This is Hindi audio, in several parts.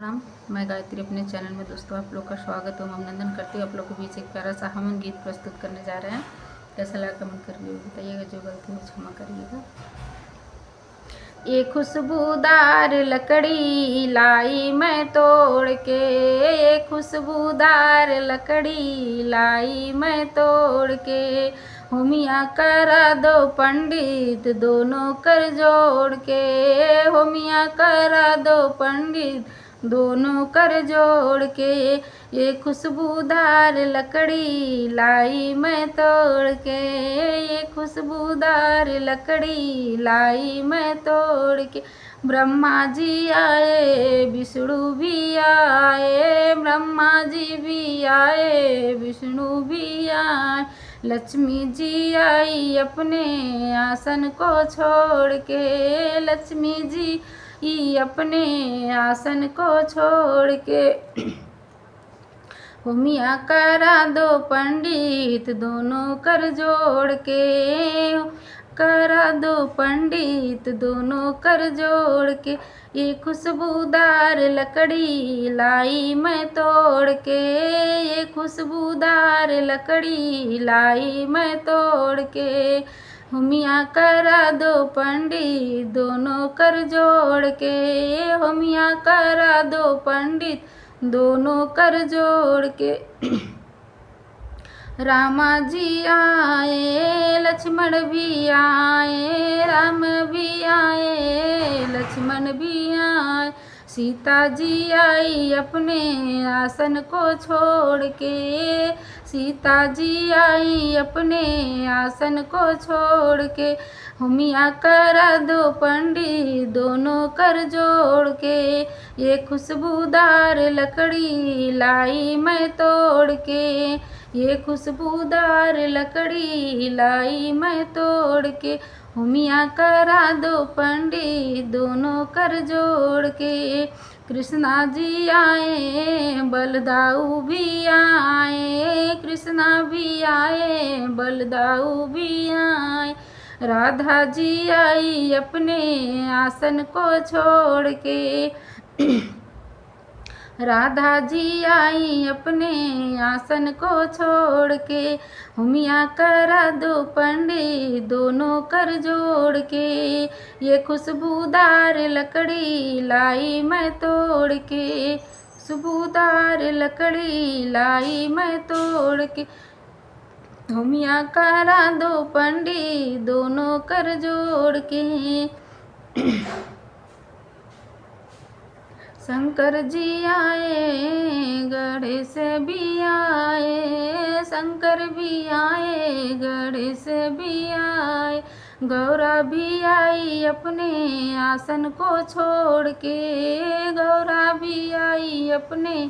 राम, मैं गायत्री अपने चैनल में दोस्तों आप लोग का स्वागत एवं अभिनंदन करती हूँ। आप लोग के बीच एक प्यारा सा हवन गीत प्रस्तुत करने जा रहे हैं। कैसा लगा कमेंट करके बताइएगा, जो गलती हो क्षमा करिएगा। ये खुशबूदार लकड़ी लाई मैं तोड़ के, ये खुशबूदार लकड़ी लाई मैं तोड़ के, होमिया करा दो पंडित दोनों कर जोड़ के, होमिया करा दो पंडित दोनों कर जोड़ के, ये खुशबूदार लकड़ी लाई मैं तोड़ के, ये खुशबूदार लकड़ी लाई मैं तोड़ के। ब्रह्मा जी आए विष्णु भी आए, ब्रह्मा जी भी आए विष्णु भी आए, लक्ष्मी जी आई अपने आसन को छोड़ के, लक्ष्मी जी अपने आसन को छोड़ के, होमिया करा दो पंडित दोनों कर जोड़ के, करा दो पंडित दोनों कर जोड़ के, ये खुशबूदार लकड़ी लाई मैं तोड़ के, ये खुशबूदार लकड़ी लाई मैं तोड़ के, होमिया करा दो पंडित दोनों कर जोड़ के, होमिया करा दो पंडित दोनों कर जोड़ के। रामा जी आए लक्ष्मण भी आए, राम भी आए लक्ष्मण भी आए, सीता जी आई अपने आसन को छोड़ के, सीता जी आई अपने आसन को छोड़ के, होमिया करा दो पंडित दोनों कर जोड़ के, ये खुशबूदार लकड़ी लाई मैं तोड़ के, ये खुशबूदार लकड़ी लाई मैं तोड़ के, होमिया करा दो पंडित दोनों कर जोड़ के। कृष्णा जी आए बलदाऊ भी आए, कृष्णा भी आए बलदाऊ भी आए, राधा जी आई अपने आसन को छोड़ के, राधा जी आई अपने आसन को छोड़ के, होमिया करा दो पंडित दोनों कर जोड़ के, ये खुशबूदार लकड़ी लाई मैं तोड़ के, खुशबूदार लकड़ी लाई मैं तोड़ के, होमिया करा दो पंडित दोनों कर जोड़ के। शंकर जी आए गणेश भी आए, शंकर भी आए गणेश भी आए, गौरा भी आई अपने आसन को छोड़ के, गौरा भी आई अपने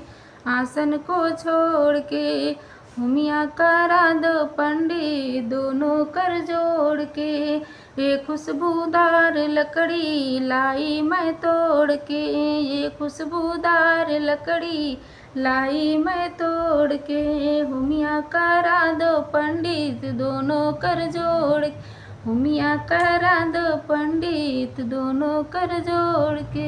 आसन को छोड़ के, होमिया करा दो पंडित दोनों कर जोड़ के, ये खुशबूदार लकड़ी लाई मैं तोड़ के, ये खुशबूदार लकड़ी लाई मैं तोड़ के, होमिया करा दो पंडित दोनों कर जोड़, होमिया करा दो पंडित दोनों कर जोड़ के।